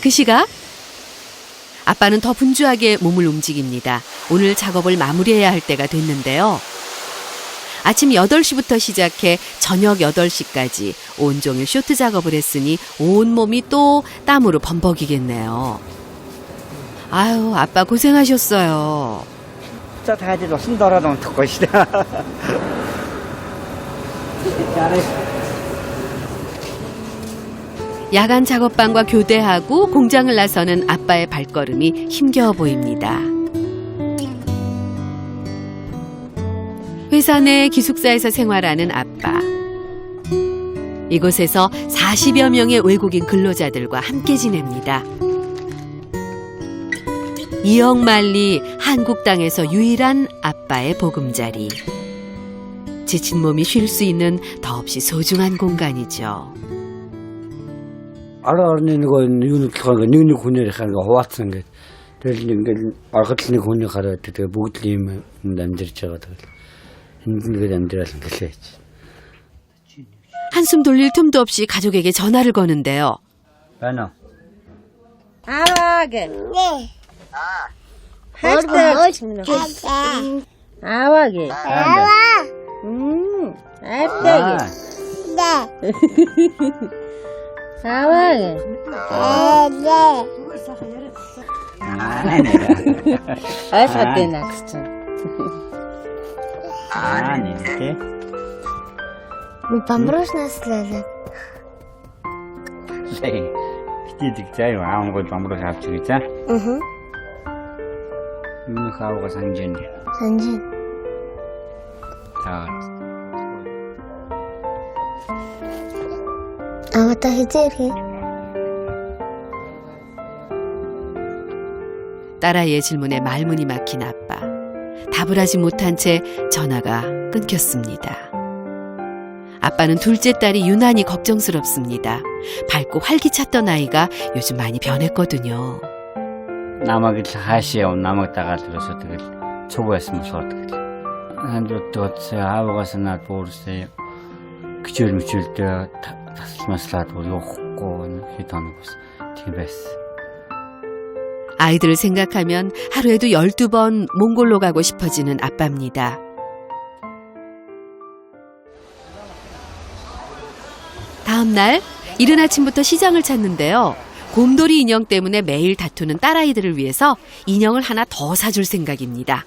그 시각 아빠는 더 분주하게 몸을 움직입니다. 오늘 작업을 마무리해야 할 때가 됐는데요. 아침 8시부터 시작해 저녁 8시까지 온종일 쇼트 작업을 했으니 온몸이 또 땀으로 범벅이겠네요. 아유, 아빠 고생하셨어요. 저 다지도 순돌아도 듣고 있다. 야간 작업반과 교대하고 공장을 나서는 아빠의 발걸음이 힘겨워 보입니다. 회사 내 기숙사에서 생활하는 아빠. 이곳에서 40여 명의 외국인 근로자들과 함께 지냅니다. 이억만리 한국 땅에서 유일한 아빠의 보금자리. 지친 몸이 쉴 수 있는 더없이 소중한 공간이죠. Араарны нэг хүнээр ханга хуваацсан ингээд тэгэл ингээд аргад нэг хүний гараад тэгээ бүгд л ийм амьдэрж байгаа тэгэл энд нэгээр амьдрал ингэлээч. 한숨 돌릴 틈도 없이 가족에게 전화를 거는데요. байна уу? 아와게. 네. 할때 아와게. 아와. 할때. 네. 아와게. 알았게 낙스죠. 아니, 이렇게. Бамброш наследие. Битий заяа аавгой бамбруу авч ирээ за. Миний хаавга санжин. Санжин. За. 아무튼 해제해. 딸아이의 질문에 말문이 막힌 아빠. 답을 하지 못한 채 전화가 끊겼습니다. 아빠는 둘째 딸이 유난히 걱정스럽습니다. 밝고 활기찼던 아이가 요즘 많이 변했거든요. Намайг л хаашаа намайг дагаад ерөөсөө тэгэл цуг байсан болохоор тэгэл. Хандуудад аавгаас наад буурсаа гिचэлмчэлдээ тасалмаслаад явахгүй хэд хоног бас тийм байсан. 아이들을 생각하면 하루에도 12번 몽골로 가고 싶어지는 아빠입니다. 다음 날 이른 아침부터 시장을 찾는데요. 곰돌이 인형 때문에 매일 다투는 딸아이들을 위해서 인형을 하나 더 사줄 생각입니다.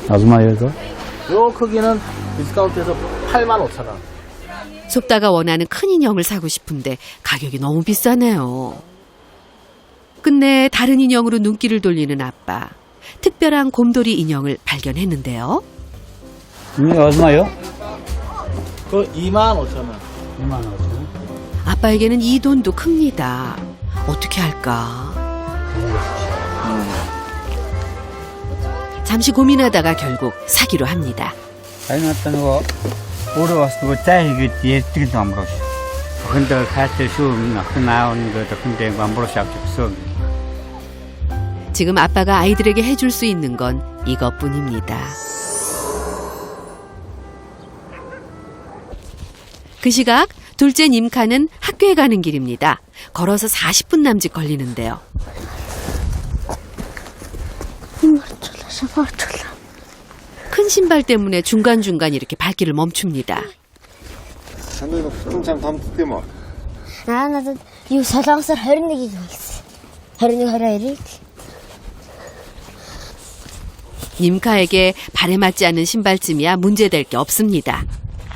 얼마예요, 이거? 요 크기는 디스카운트에서 85,000원. 속다가 원하는 큰 인형을 사고 싶은데 가격이 너무 비싸네요. 끝내 다른 인형으로 눈길을 돌리는 아빠. 특별한 곰돌이 인형을 발견했는데요. 이게 얼마요? 그 25,000원. 25,000원. 아빠에게는 이 돈도 큽니다. 어떻게 할까? 잠시 고민하다가 결국 사기로 합니다. Энэ одоо нөгөө өөрөө бас нөгөө зай хийгээд ярьдаг л бамбруу шүү. Охиндоо хайртай шүү. Охин аав нэгээд охиндээ бамбруу авч өгсөн. 지금 아빠가 아이들에게 해줄 수 있는 건 이것뿐입니다. 그 시각 둘째 님카는 학교에 가는 길입니다. 걸어서 40분 남짓 걸리는데요. 큰 신발 때문에 중간중간 이렇게 발길을 멈춥니다. 나는 이 солонгосоор 21-ийг хэлсэн. 21, 22-ийг. 님카에게 발에 맞지 않는 신발쯤이야 문제될 게 없습니다.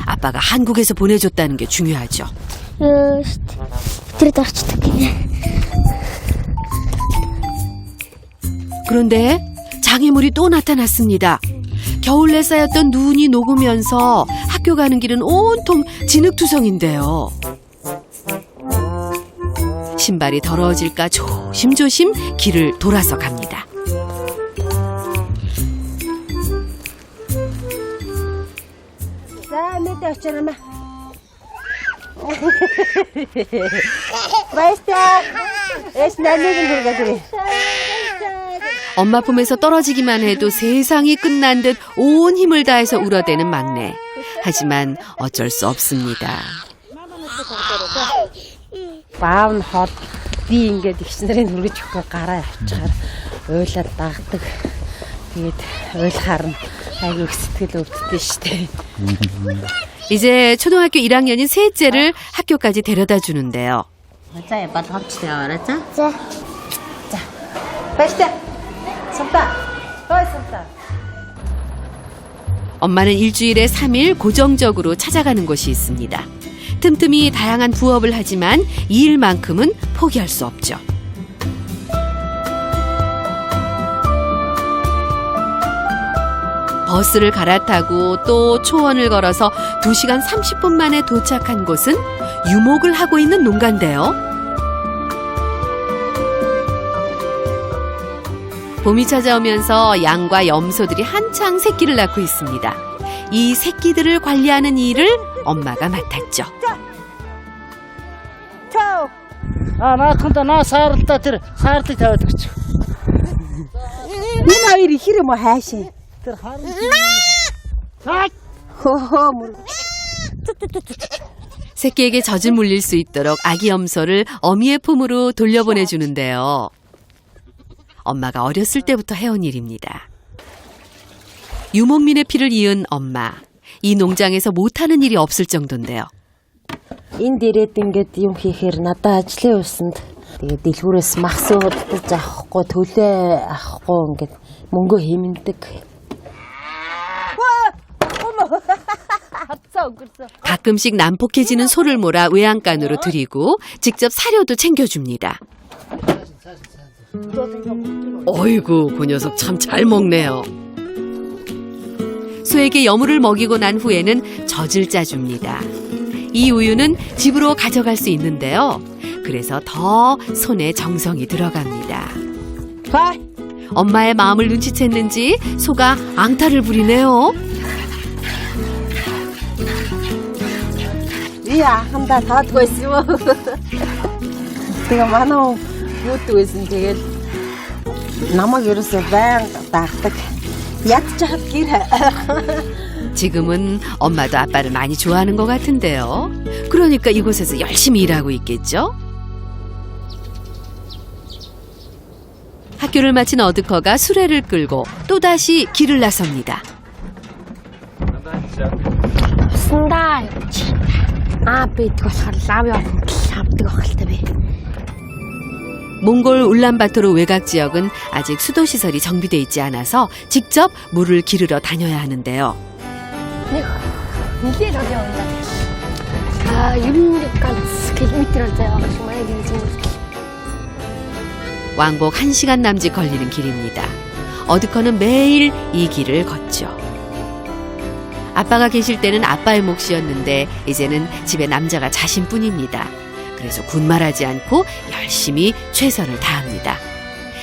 아빠가 한국에서 보내줬다는 게 중요하죠. 비트를 떨어졌다. 그런데 장애물이 또 나타났습니다. 겨울내 쌓였던 눈이 녹으면서 학교 가는 길은 온통 진흙투성인데요. 신발이 더러워질까 조심조심 길을 돌아서 갑니다. 자, 밑에 왔잖아. 맛있다. 에스 나는 들어가 그래. 엄마 품에서 떨어지기만 해도 세상이 끝난 듯 온 힘을 다해서 울어대는 막내. 하지만 어쩔 수 없습니다. Баав нь хол би ингээд ихс нарын нүргэж өгөх гараа явчихаар ойлаад дагдаг. Тэгээд ойлахаар нь айгүй их сэтгэл өвддөг штэ. 이제 초등학교 1학년인 셋째를 학교까지 데려다 주는데요. За болгоомжтой яваарай за. За. Баяртай. Сумта. Хой сумта. 엄마는 일주일에 3일 고정적으로 찾아가는 곳이 있습니다. 틈틈이 다양한 부업을 하지만 이 일만큼은 포기할 수 없죠. 버스를 갈아타고 또 초원을 걸어서 2시간 30분 만에 도착한 곳은 유목을 하고 있는 농가인데요. 봄이 찾아오면서 양과 염소들이 한창 새끼를 낳고 있습니다. 이 새끼들을 관리하는 일을 엄마가 맡았죠. Чао. 나한테 나 사르다 들 사르다 잡아도 그렇죠. Энэ хоёр ихэр юм уу хайшаа? Хөө мөр. 새끼에게 젖을 물릴 수 있도록 아기 염소를 어미의 품으로 돌려보내주는데요. 엄마가 어렸을 때부터 해온 일입니다. 유목민의 피를 이은 엄마. 이 농장에서 못하는 일이 없을 정도인데요. Энд ирээд ингээд юм хийхээр надад ажлын усанд тэгээд дэлгүүрээс мах суудаж авахгүй төлөө авахгүй ингээд мөнгө хэмндэг. 가끔씩 난폭해지는 소를 몰아 외양간으로 드리고 직접 사료도 챙겨줍니다. 어이구, 그 녀석 참 잘 먹네요. 소에게 여물을 먹이고 난 후에는 젖을 짜줍니다. 이 우유는 집으로 가져갈 수 있는데요. 그래서 더 손에 정성이 들어갑니다. 엄마의 마음을 눈치챘는지 소가 앙탈을 부리네요. 이 ахандаа таадгүй байсан юм уу? Тэгээ манай юудаг байсан тэгээд намайг ерөөсөө байнга даахдаг. 얕чихад гэр. 지금은 엄마도 아빠를 많이 좋아하는 것 같은데요. 그러니까 이곳에서 열심히 일하고 있겠죠? 학교를 마친 어드커가 수레를 끌고 또다시 길을 나섭니다. Уснаа явчих. Би идэх болохоор лав авдаг байх л та би. 몽골 울란바토르 외곽 지역은 아직 수도 시설이 정비돼 있지 않아서 직접 물을 기르러 다녀야 하는데요. Нилээд яваа юм да. 90 ганц километр заяа гэж манай гинзэн. 왕복 1시간 남짓 걸리는 길입니다. 어드커는 매일 이 길을 걷죠. 아빠가 계실 때는 아빠의 몫이었는데 이제는 집에 남자가 자신뿐입니다. 그래서 군말하지 않고 열심히 최선을 다합니다.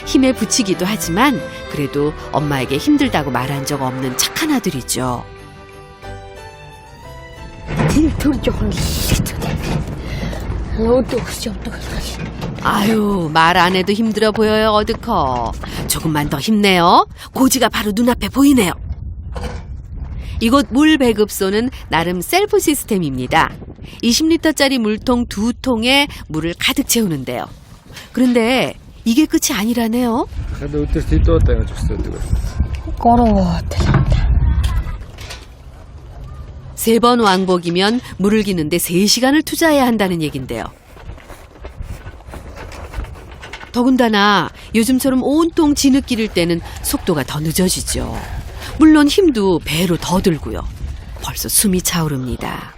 힘에 부치기도 하지만 그래도 엄마에게 힘들다고 말한 적 없는 착한 아들이죠. Тэр жоохон хэцүүтэй. өөдөө өсч явдаг гэж. 아유, 말 안 해도 힘들어 보여요, 어드커. 조금만 더 힘내요. 고지가 바로 눈앞에 보이네요. 이곳 물 배급소는 나름 셀프 시스템입니다. 20리터짜리 물통 2통에 물을 가득 채우는데요. 그런데 이게 끝이 아니라네요. Kada өдөрт хэд удаа ингэж өсдөг вэ? 3번 왕복이면 물을 기는데 3시간을 투자해야 한다는 얘긴데요. 더군다나 요즘처럼 온통 진흙 기를 때는 속도가 더 늦어지죠. 물론 힘도 배로 더 들고요. 벌써 숨이 차오릅니다.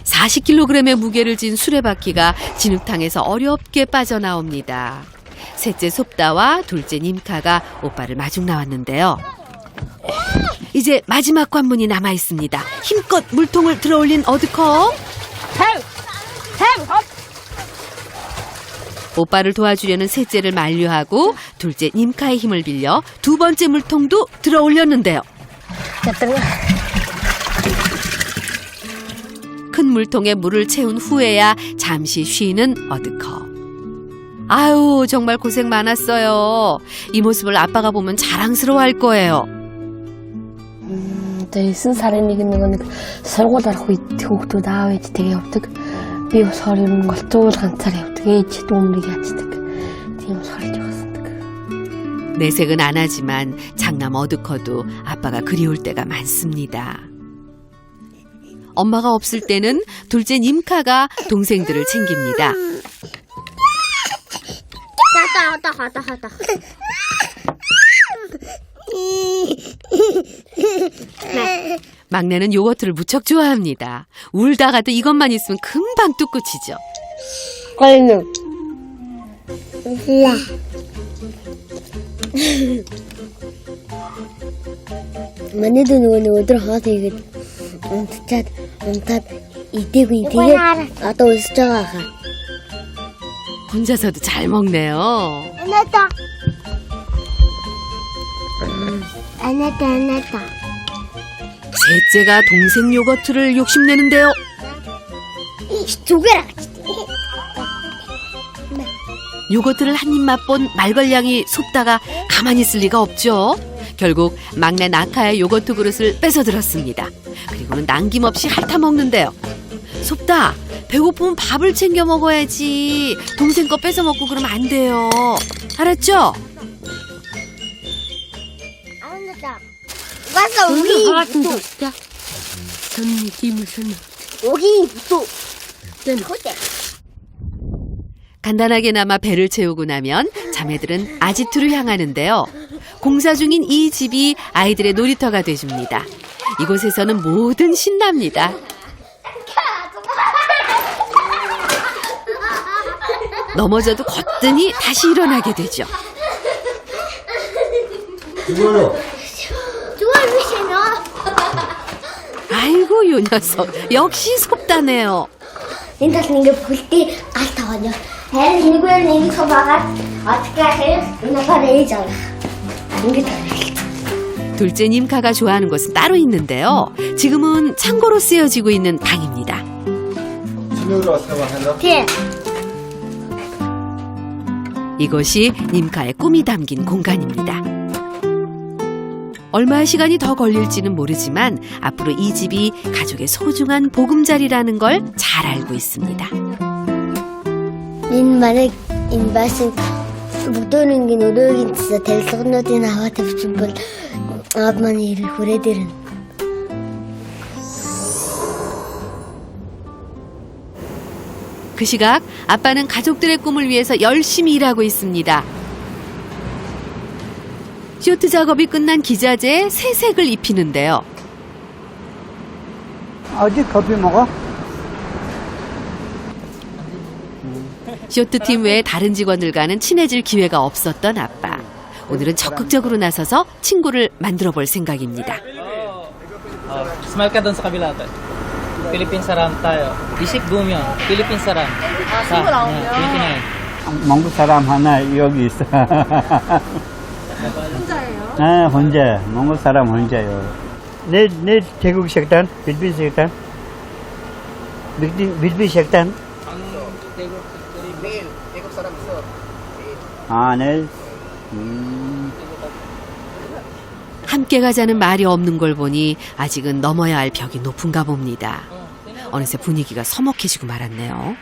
40kg의 무게를 진 수레바퀴가 진흙탕에서 어렵게 빠져나옵니다. 셋째 솝다와 둘째 님카가 오빠를 마중 나왔는데요. 이제 마지막 관문이 남아 있습니다. 힘껏 물통을 들어올린 어드커. 오빠를 도와주려는 셋째를 만류하고 둘째 님카의 힘을 빌려 2번째 물통도 들어올렸는데요. 큰 물통에 물을 채운 후에야 잠시 쉬는 어드커. 아유, 정말 고생 많았어요. 이 모습을 아빠가 보면 자랑스러워할 거예요. одоо 9 сарын 1 нэг сургууль орох үед хүүхдүүд аав ээж тэгээ явдаг. Би болохоор юм голцуул ганцаар явдаг. Ээж дүүнрийг яачдаг. Тийм болохоор явдаг. 내색은 안 하지만 장남 어둑어도 아빠가 그리울 때가 많습니다. 엄마가 없을 때는 둘째 님카가 동생들을 챙깁니다. 하다. 막내는 요거트를 무척 좋아합니다. 울다가도 이것만 있으면 금방 뚝끝이죠. 거기는 Манайд нөгөө өдөр хоо тэгээд унтчаад унтаад идэгүй тэгээд одоо өсөж байгаа хаа. 혼자서도 잘 먹네요. 아나다. 셋째가 동생 요거트를 욕심내는데요. 조개라. 요거트를 한 입 맛본 말걸량이 속다가 가만히 있을 리가 없죠. 결국 막내 나카의 요거트 그릇을 뺏어들었습니다. 그리고는 남김없이 핥아먹는데요. 속다, 배고프면 밥을 챙겨 먹어야지. 동생 거 뺏어 먹고 그러면 안 돼요. 알았죠? 아나다. 와서 우리 진짜 선미 김을 선미 여기 또 호텔. 간단하게나마 배를 채우고 나면 자매들은 아지트로 향하는데요. 공사 중인 이 집이 아이들의 놀이터가 돼줍니다. 이곳에서는 뭐든 신납니다. 넘어져도 거뜬히 다시 일어나게 되죠. 아이고 요 녀석 역시 속다네요. Энд тал ингээ бүлтээ алт таваад. Харин нэгвэр нэг хаваагаад 어떻게 해? 누나가 레이저. ингээ 둘째 님카가 좋아하는 곳은 따로 있는데요. 지금은 창고로 쓰여지고 있는 방입니다. 티. 이것이 님카의 꿈이 담긴 공간입니다. 얼마의 시간이 더 걸릴지는 모르지만 앞으로 이 집이 가족의 소중한 보금자리라는 걸 잘 알고 있습니다. Энэ манай энэ байшин бүгдөө ингээ өрөөгийн цэсэ тарилгынуудын аваад тавьчих бол аад маань ирэх хүрээд ирнэ. 그 시각 아빠는 가족들의 꿈을 위해서 열심히 일하고 있습니다. 쇼트 작업이 끝난 기자재에 새 색을 입히는데요. 아직 커피 먹어? 쇼트팀 외에 다른 직원들과는 친해질 기회가 없었던 아빠. 오늘은 적극적으로 나서서 친구를 만들어 볼 생각입니다. Smile ka doon sa kabila, Ate. Philippine Saram tayo. Bisik Gumyon, Philippine Saram. Sa 29. 몽골 사람 하나 여기 있어. 혼자예요? 아, 혼자. 몽골 사람 혼자요. 내일 태국 식단, 필리핀 식단. 필리핀 식단. 아, 내일. 함께 가자는 말이 없는 걸 보니 아직은 넘어야 할 벽이 높은가 봅니다. 어느새 분위기가 서먹해지고 말았네요.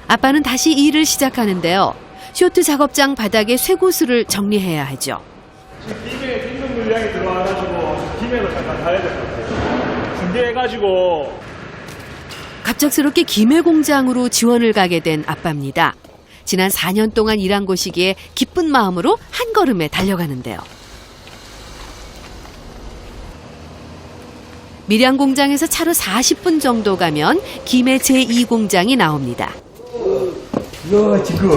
아빠는 다시 일을 시작하는데요. 쇼트 작업장 바닥에 쇠고수를 정리해야 하죠. 김금 물량이 들어와가지고 김해로 잠깐 가야 될 것 같아요. 준비해가지고. 갑작스럽게 김해 공장으로 지원을 가게 된 아빠입니다. 지난 4년 동안 일한 곳이기에 기쁜 마음으로 한 걸음에 달려가는데요. 밀양 공장에서 차로 40분 정도 가면 김해 제2공장이 나옵니다. 이거 지금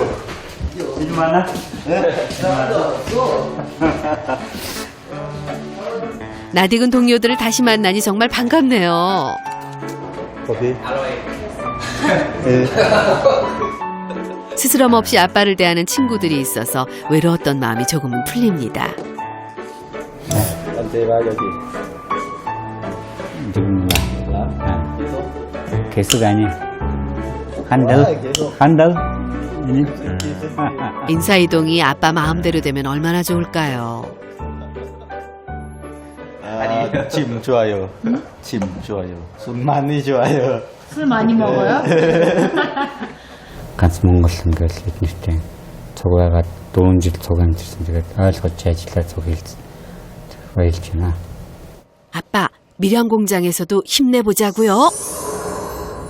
일 많아? 낯익은 동료들을 다시 만나니 정말 반갑네요. 커피? 스스럼 없이 아빠를 대하는 친구들이 있어서 외로웠던 마음이 조금은 풀립니다. 지금 계속 아니 한 달? 인사이동이 아빠 마음대로 되면 얼마나 좋을까요? 짐 좋아요. 짐 좋아요. 술 많이 좋아요. 술 많이 먹어요? ганц Монголын гэж эднэртэй цугаагаад 4 жил цуг амьдсан. Тэгээд ойлгож ажиллаа цуг хэлсэн. баялж байна. 아빠, 밀양 공장에서도 힘내보자고요.